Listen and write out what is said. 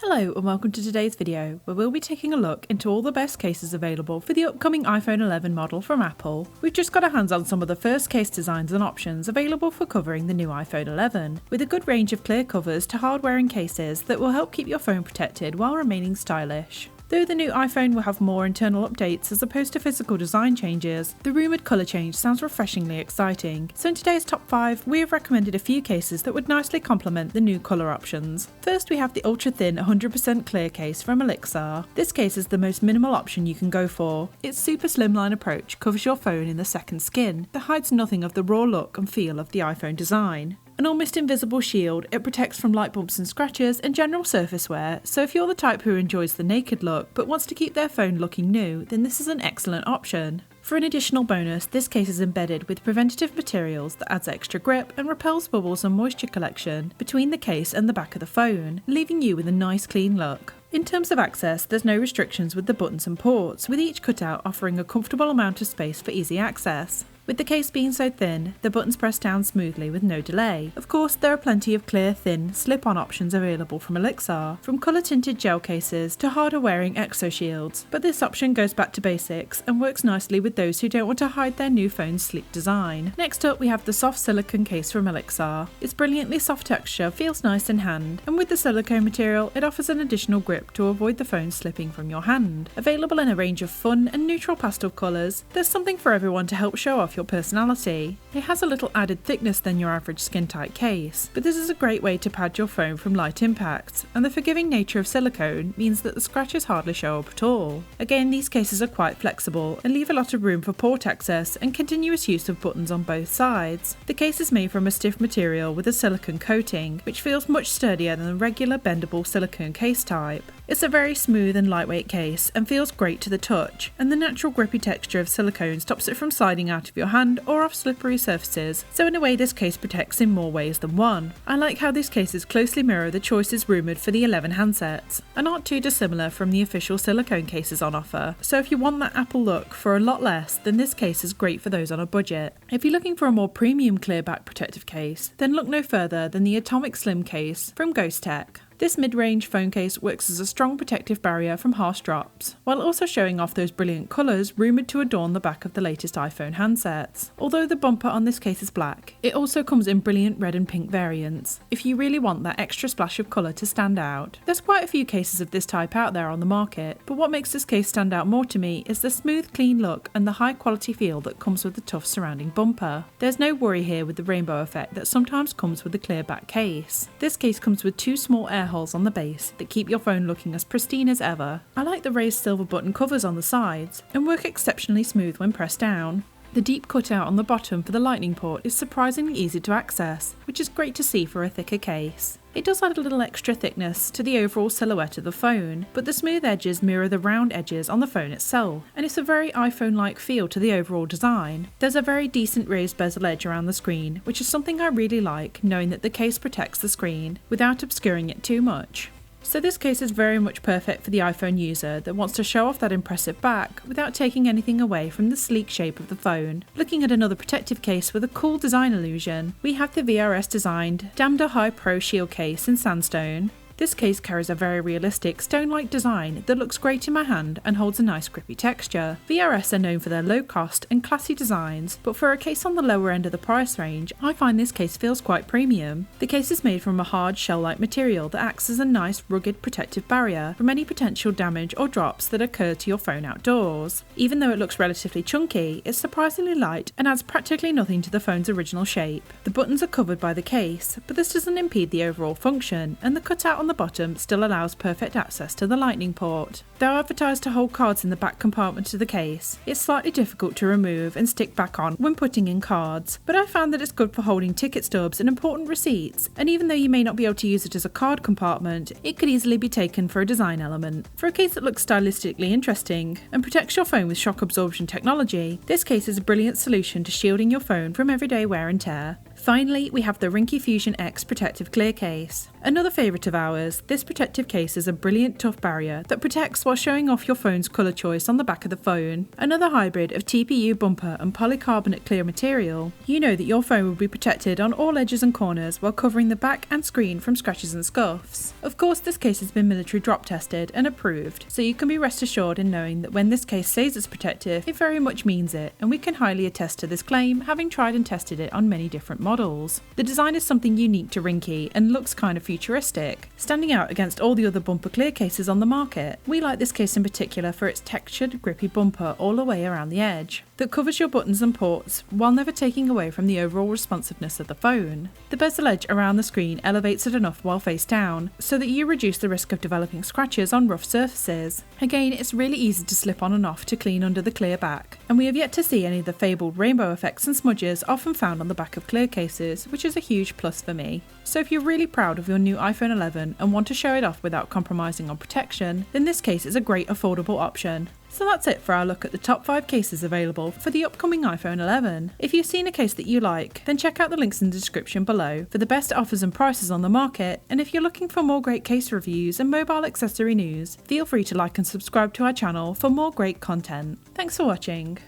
Hello and welcome to today's video, where we'll be taking a look into all the best cases available for the upcoming iPhone 11 model from Apple. We've just got our hands on some of the first case designs and options available for covering the new iPhone 11, with a good range of clear covers to hard-wearing cases that will help keep your phone protected while remaining stylish. Though the new iPhone will have more internal updates as opposed to physical design changes, the rumoured colour change sounds refreshingly exciting. So in today's top 5, we have recommended a few cases that would nicely complement the new colour options. First, we have the ultra-thin 100% clear case from Elixir. This case is the most minimal option you can go for. Its super slimline approach covers your phone in the second skin that hides nothing of the raw look and feel of the iPhone design. An almost invisible shield, it protects from light bumps and scratches and general surface wear, so if you're the type who enjoys the naked look but wants to keep their phone looking new, then this is an excellent option. For an additional bonus, this case is embedded with preventative materials that adds extra grip and repels bubbles and moisture collection between the case and the back of the phone, leaving you with a nice clean look. In terms of access, there's no restrictions with the buttons and ports, with each cutout offering a comfortable amount of space for easy access. With the case being so thin, the buttons press down smoothly with no delay. Of course, there are plenty of clear, thin, slip-on options available from Elixir, from colour-tinted gel cases to harder-wearing exo shields, but this option goes back to basics and works nicely with those who don't want to hide their new phone's sleek design. Next up, we have the soft silicone case from Elixir. Its brilliantly soft texture feels nice in hand, and with the silicone material, it offers an additional grip to avoid the phone slipping from your hand. Available in a range of fun and neutral pastel colours, there's something for everyone to help show off your personality. It has a little added thickness than your average skin-tight case, but this is a great way to pad your phone from light impacts, and the forgiving nature of silicone means that the scratches hardly show up at all. Again, these cases are quite flexible and leave a lot of room for port access and continuous use of buttons on both sides. The case is made from a stiff material with a silicone coating, which feels much sturdier than the regular bendable silicone case type. It's a very smooth and lightweight case and feels great to the touch, and the natural grippy texture of silicone stops it from sliding out of your hand or off slippery surfaces, so in a way this case protects in more ways than one. I like how these cases closely mirror the choices rumoured for the 11 handsets, and aren't too dissimilar from the official silicone cases on offer, so if you want that Apple look for a lot less, then this case is great for those on a budget. If you're looking for a more premium clear back protective case, then look no further than the Atomic Slim case from Ghostek. This mid-range phone case works as a strong protective barrier from harsh drops, while also showing off those brilliant colours rumoured to adorn the back of the latest iPhone handsets. Although the bumper on this case is black, it also comes in brilliant red and pink variants, if you really want that extra splash of colour to stand out. There's quite a few cases of this type out there on the market, but what makes this case stand out more to me is the smooth, clean look and the high quality feel that comes with the tough surrounding bumper. There's no worry here with the rainbow effect that sometimes comes with the clear back case. This case comes with two small air holes on the base that keep your phone looking as pristine as ever. I like the raised silver button covers on the sides and work exceptionally smooth when pressed down. The deep cutout on the bottom for the lightning port is surprisingly easy to access, which is great to see for a thicker case. It does add a little extra thickness to the overall silhouette of the phone, but the smooth edges mirror the round edges on the phone itself, and it's a very iPhone-like feel to the overall design. There's a very decent raised bezel edge around the screen, which is something I really like, knowing that the case protects the screen without obscuring it too much. So this case is very much perfect for the iPhone user that wants to show off that impressive back without taking anything away from the sleek shape of the phone. Looking at another protective case with a cool design illusion, we have the VRS Designed Damda High Pro Shield case in sandstone. This case carries a very realistic stone-like design that looks great in my hand and holds a nice grippy texture. VRS are known for their low cost and classy designs, but for a case on the lower end of the price range, I find this case feels quite premium. The case is made from a hard shell-like material that acts as a nice rugged protective barrier from any potential damage or drops that occur to your phone outdoors. Even though it looks relatively chunky, it's surprisingly light and adds practically nothing to the phone's original shape. The buttons are covered by the case, but this doesn't impede the overall function, and the cutout on the bottom still allows perfect access to the lightning port. Though advertised to hold cards in the back compartment of the case, it's slightly difficult to remove and stick back on when putting in cards, but I found that it's good for holding ticket stubs and important receipts, and even though you may not be able to use it as a card compartment, it could easily be taken for a design element. For a case that looks stylistically interesting and protects your phone with shock absorption technology, this case is a brilliant solution to shielding your phone from everyday wear and tear. Finally, we have the Ringkey Fusion EX protective clear case. Another favourite of ours, this protective case is a brilliant tough barrier that protects while showing off your phone's colour choice on the back of the phone. Another hybrid of TPU bumper and polycarbonate clear material, you know that your phone will be protected on all edges and corners while covering the back and screen from scratches and scuffs. Of course, this case has been military drop tested and approved, so you can be rest assured in knowing that when this case says it's protective, it very much means it, and we can highly attest to this claim, having tried and tested it on many different models. The design is something unique to Ringkey and looks kind of futuristic, standing out against all the other bumper clear cases on the market. We like this case in particular for its textured, grippy bumper all the way around the edge, that covers your buttons and ports while never taking away from the overall responsiveness of the phone. The bezel edge around the screen elevates it enough while face down, so that you reduce the risk of developing scratches on rough surfaces. Again, it's really easy to slip on and off to clean under the clear back, and we have yet to see any of the fabled rainbow effects and smudges often found on the back of clear cases, which is a huge plus for me. So if you're really proud of your new iPhone 11 and want to show it off without compromising on protection, then this case is a great affordable option. So that's it for our look at the top 5 cases available for the upcoming iPhone 11. If you've seen a case that you like, then check out the links in the description below for the best offers and prices on the market, and if you're looking for more great case reviews and mobile accessory news, feel free to like and subscribe to our channel for more great content. Thanks for watching.